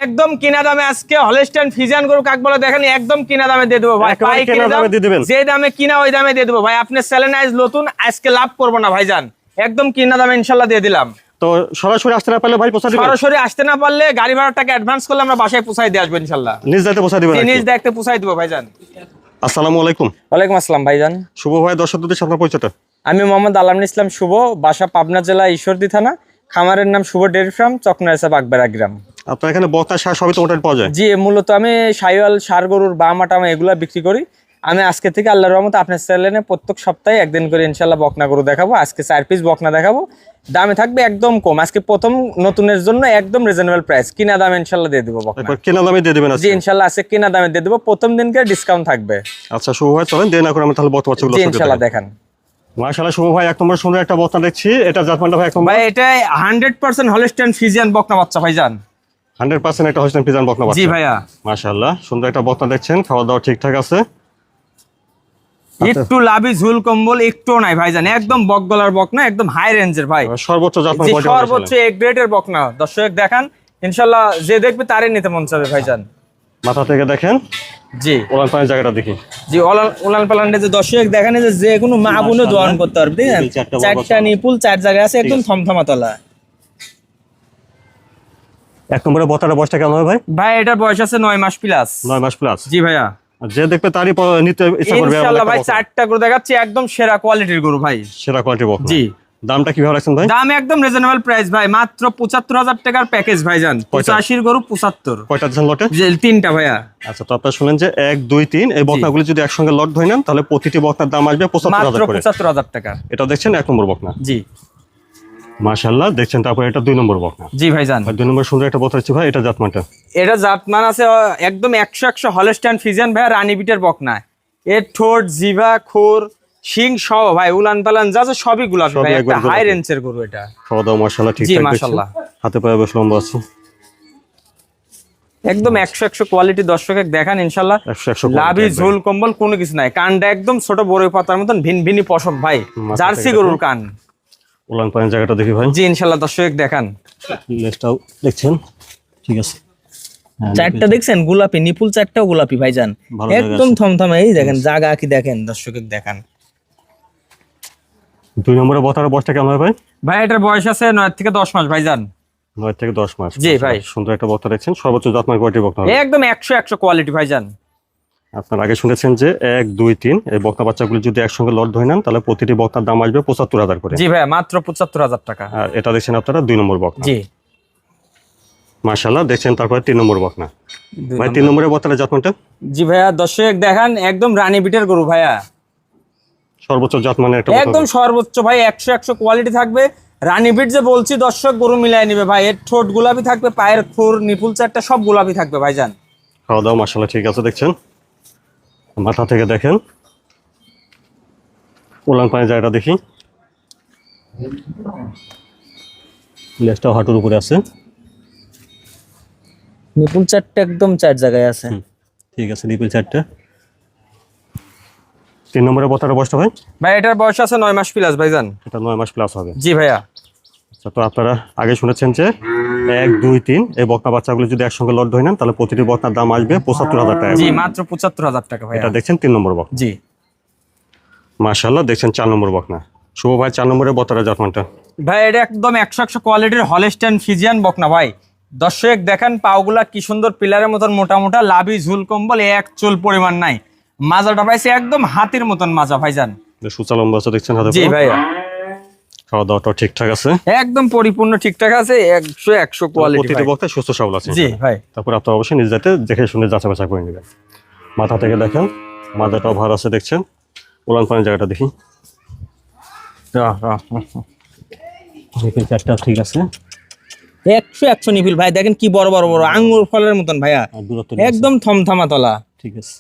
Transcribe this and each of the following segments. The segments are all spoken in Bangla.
একদম কিনা দামে আজকে হলস্টাইন ফ্রিজিয়ান গরু কাক বলে দেখেন, একদম কিনা দামে দিয়ে দেবো ভাই। যে দামে কিনা ওই দামে দিয়ে দেবো ভাই। আপনি চ্যালেঞ্জ নতুন, আজকে লাভ করবো না ভাইজান, একদম কিনা দামে ইনশাল্লাহ দিয়ে দিলাম। তো সরাসরি আসতে না পারলে ভাই পৌঁছে দিবেন? সরাসরি আসতে না পারলে গাড়ি ভাড়ার টাকা অ্যাডভান্স করলে আমরা বাসায় পৌঁছাই দিয়ে আসবো ইনশাল্লাহ। নিজ দায়িত্বে পৌঁছে দিবেন? নিজ দায়িত্বে পৌঁছাই দিব ভাইজান। আসসালামু আলাইকুম। ওয়ালাইকুম আসসালাম ভাইজান। শুভ ভাই, দর্শকদের সাথে আপনার পরিচয়টা? আমি মোহাম্মদ আলামিন ইসলাম শুভ, বাসা পাবনা জেলা ঈশ্বরদী থানা, খামারের নাম শুভ ডেয়ারি ফার্ম, চকনারসা বাগবেড়া গ্রাম। আপনার এখানে বকনা সার সবই তো মোটামুটি পাওয়া যায়? জি, মূলত আমি সাইওয়াল সার গরুর বামা টামা এগুলা বিক্রি করি। আমি আজকে থেকে আল্লাহর রহমতে আপনার চ্যানেলে প্রত্যেক সপ্তাহে একদিন করে ইনশাল্লাহ বকনা গরু দেখাবো। আজকে 4 পিস বকনা দেখাবো, দামে থাকবে একদম কম। আজকে প্রথম নতুনের জন্য একদম রিজনেবল প্রাইস, কিনা দামে ইনশাল্লাহ দিয়ে দেবো বকনা। কিনা দামে দিয়ে দিবেন? জি ইনশাল্লাহ আজকে কিনা দামে দিয়ে দেবো, প্রথম দিনকে ডিসকাউন্ট থাকবে। আচ্ছা শুভ ভাই, চলেন দেরি না করে আমি তাহলে বকনা বাচ্চাগুলো ইনশাল্লাহ দেখান। মাশাআল্লাহ শুভ ভাই, এক নম্বর সুন্দর একটা বকনা দেখছি। এটা জাতমানটা ভাই? ভাই এটা 100% হলস্টাইন ফ্রিজিয়ান বকনা বাচ্চা ভাইজান। 100% একটা হলস্টাইন ফ্রিজিয়ান বকনা বাচ্চা? জি ভাইয়া। মাশাআল্লাহ সুন্দর একটা বকনা দেখছেন, খাওয়া দাওয়া ঠিকঠাক আছে? একটু লাভি ঝুল কম্বল একটু নাই ভাইজান, একদম বকগলার বকনা, একদম হাই রেঞ্জের ভাই। সর্বোচ্চ জাতমান কোয়ালিটি, সর্বোচ্চ এ গ্রেডের বকনা। দর্শক দেখান, ইনশাআল্লাহ যে দেখবে তারই নিতে মন চাবে ভাইজান। মাথা থেকে দেখেন। জি, ওলান পালান জায়গাটা দেখি। জি, ওলান পালানটা যে দর্শক দেখেন, যে কোনো মা বোনও দোয়ান করতে পারবে। দেখেন চারটা নিপুল 4 জায়গায় আছে, একদম থমথমা তলা। এক নম্বরে বকনার বয়সটা কেমন হবে ভাই? ভাই এটার বয়স আছে 9 মাস প্লাস। 9 মাস প্লাস? জি ভাইয়া। যে দেখবে তারই নিতে ইচ্ছা করবে ইনশাআল্লাহ ভাই। 4টা গরু দেখাচ্ছি, একদম সেরা কোয়ালিটির গরু ভাই, সেরা কোয়ালিটির বকনা। জি। দামটা কিভাবে রাখছেন ভাই? দাম একদম রিজনেবল প্রাইস ভাই, মাত্র 75,000 টাকার প্যাকেজ ভাইজান। 85 গরু 75। কয়টা দিচ্ছেন লটে? 3টা ভাইয়া। আচ্ছা, তো আপনারা শুনেন যে 1 2 3 এই বকনাগুলি যদি একসঙ্গে লট ধরে নেন তাহলে প্রতিটি বকনার দাম আসবে 75,000 করে। 75,000 টাকা। এটা দেখছেন 1 নম্বর বকনা? জি মাশাআল্লাহ দেখছেন। তারপর এটা 2 নম্বর বকনা? জি ভাইজান। 2 নম্বর সুন্দর একটা বকনা আছে ভাই, এটা জাতমানটা? এটা জাতমান আছে একদম 100 হলস্টাইন ফ্রিজিয়ান ভাইয়া, রানী বিটের বকনা। এর ঠোঁট, জিভা, খুর, শিং সহ ভাই, উলান পালান যা আছে সবই গোলাপি ভাই, একটা হাই রেঞ্জের গরু এটা। খাওয়া দাওয়া মাশাআল্লাহ ঠিকঠাক? জি মাশাআল্লাহ। হাতে পায়ে বেশ লম্বা আছে, একদম 100 কোয়ালিটি। দর্শকের দেখান ইনশাআল্লাহ, লাভি ঝোল কম্বল কোনো কিছু নাই। কানটা একদম ছোট বড় পাতার মতন ভিনভিনি পশম ভাই, জার্সি গরুর কান। উলান পালান জায়গাটা দেখি ভাই। জি ইনশাআল্লাহ দর্শক দেখান। লেজটাও দেখছেন, ঠিক আছে? চারটা দেখছেন গোলাপি, নিপুল চারটাও গোলাপি ভাইজান, একদম থমথমে। এই দেখেন জায়গা কি দেখেন, দর্শকের দেখান। 2 নম্বরের বকনার বয়সটা কেমন হবে ভাই? ভাই এটার বয়স আছে 9 থেকে 10 মাস ভাইজান। 9 থেকে 10 মাস? জি ভাই। সুন্দর একটা বকনা দেখছেন, সর্বোচ্চ জাতমান কোয়ালিটির বকনা, একদম 100 কোয়ালিটি ভাইজান। আপনারা আগে শুনেছেন যে 1 2 3 এই বকনা বাচ্চাগুলো যদি একসঙ্গে লট ধরে নেন তাহলে প্রতিটি বকনার দাম আসবে 75,000 করে। জি ভাই, মাত্র 75,000 টাকা। আর এটা দেখছেন আপনারা 2 নম্বর বকনা? জি মাশাআল্লাহ দেখছেন। তারপর 3 নম্বর বকনা ভাই? 3 নম্বরের বকনার জাতমানটা? জি ভাইয়া দর্শক দেখান, একদম রানী বিটের গরু ভাইয়া, সর্বোচ্চ জাতমানের একটা একদম সর্বোচ্চ ভাই। 100 কোয়ালিটি থাকবে। রানী বিট যে বলছি দর্শক, গরু মিলাই নিবে ভাই। এর ঠোঁট গোলাপি থাকবে, পায়ের খুর, নিপুল চারটা সব গোলাপি থাকবে ভাইজান। খাওয়া দাওয়া মাশাআল্লাহ ঠিক আছে দেখছেন। মাথা থেকে দেখেন, উলান পায়ের জায়গাটা দেখি। লেজটাও হাঁটুর উপরে আছে, নিপুল চারটা একদম 4 জায়গায় আছে। ঠিক আছে, নিপুল চারটা। 3 নম্বরের বকনার বয়সটা ভাই? ভাই এটার বয়স আছে 9 মাস প্লাস ভাইজান। এটা 9 মাস প্লাস হবে? জি ভাইয়া। আচ্ছা, তো আপনারা আগে শুনেছেন যে 1 2 3 এই বকনা বাচ্চাগুলো যদি একসঙ্গে লট ধরে নেন তাহলে প্রতিটি বকনার দাম আসবে 75,000 টাকা। জি মাত্র 75,000 টাকা ভাইয়া। এটা দেখছেন 3 নম্বর বকনা? জি মাশাআল্লাহ দেখছেন 4 নম্বর বকনা। শুভ ভাই 4 নম্বরের বকনার জাতমানটা? ভাই এটা একদম 100 কোয়ালিটির হলস্টাইন ফ্রিজিয়ান বকনা ভাই। দর্শক দেখেন পাওগুলা কি সুন্দর, পিলারের মতন মোটা মোটা, লাভি ঝুল কম্বল এক চুল পরিমাণ নাই। মাজাটা পাইছে একদম হাতির মতন মাজা ভাইজান, সুচা লম্বা আছে দেখছেন হাতে? জি ভাইয়া। খাওয়া দাওয়াটা ঠিকঠাক আছে? একদম পরিপূর্ণ ঠিকঠাক আছে, 100 কোয়ালিটি। প্রতিটি বকনা সুস্থ সবল আছে? জি ভাই। তারপর আপনারা অবশ্যই নিজ দায়িত্বে দেখে শুনে যাচাই বাছাই করে নেবেন। মাথা থেকে দেখেন, মাথাটাও ভার আছে দেখছেন। উলান পায়ের জায়গাটা দেখি। চারটা ঠিক আছে, 100 নিপিল ভাই। দেখেন কি বড় বড় বড় আঙ্গুর ফলের মতন ভাইয়া, একদম থমথমা তলা। ঠিক আছে।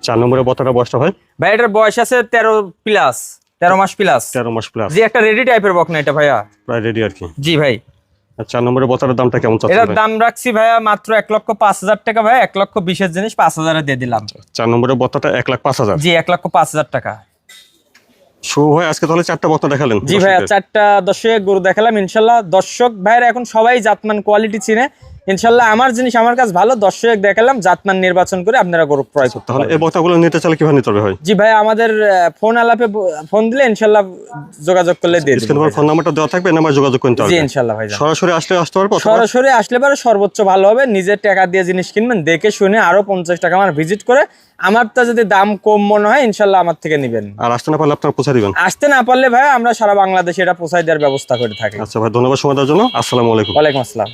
4 নম্বরের বকনার বয়সটা ভাই? ভাই এটার বয়স আছে 13 প্লাস, 13 মাস প্লাস। 13 মাস প্লাস? জি, একটা রেডি টাইপের বকনা এটা ভাইয়া, প্রায় রেডি আর কি? জি ভাই। 4 নম্বরের বকনার দামটা কেমন চাচ্ছেন? এটার দাম রাখছি ভাইয়া মাত্র 1,05,000 টাকা ভাইয়া। 1,20,000 এর জিনিস 5,000 এ দিয়ে দিলাম। 4 নম্বরের বকনাটা 1,05,000? জি 1,05,000 টাকা। শুভ ভাই আজকে তাহলে 4টা বকনা দেখালেন জি ভাইয়া, দর্শকদের। 4টা দর্শক গরু দেখালাম। ইনশাল্লাহ দর্শক ভাইয়ের এখন সবাই জাতমান কোয়ালিটি চিনে। ইনশাল্লাহ আমার জিনিস আমার কাছে ভালো, দর্শক দেখালাম, জাতমান নির্বাচন করে আপনারা গরু ক্রয় করতে তাহলে এই পারবেন। বকনাগুলো নিতে চাইলে কিভাবে নিতে হবে ভাই? জি ভাই, আমাদের ফোন আলাপে ফোন দিলে ইনশাল্লাহ যোগাযোগ করলে দিয়ে স্ক্রিনে দেবো। ফোন নাম্বারটা দেওয়া থাকবে, নাম্বার যোগাযোগ করতে জি হবে। ইনশাল্লাহ ভাই, সরাসরি আসতে পারবো অথবা সরাসরি আসলে পরে সর্বোচ্চ ভালো হবে। নিজের টাকা দিয়ে জিনিস কিনবেন, দেখে শুনে আরো 50 টাকা আমার ভিজিট করে, আমারটা যদি দাম কম মনে হয় ইনশাল্লাহ আমার থেকে নিবেন। আর আসতে না পারলে আপনারা পৌঁছে দিবেন। আসতে না পারলে ভাই আমরা সারা বাংলাদেশে এটা পৌঁছায় দেওয়ার ব্যবস্থা করে থাকি। আচ্ছা ভাই, ধন্যবাদ সময় দেওয়ার জন্য। আসসালামু আলাইকুম। ওয়ালাইকুম আসসালাম।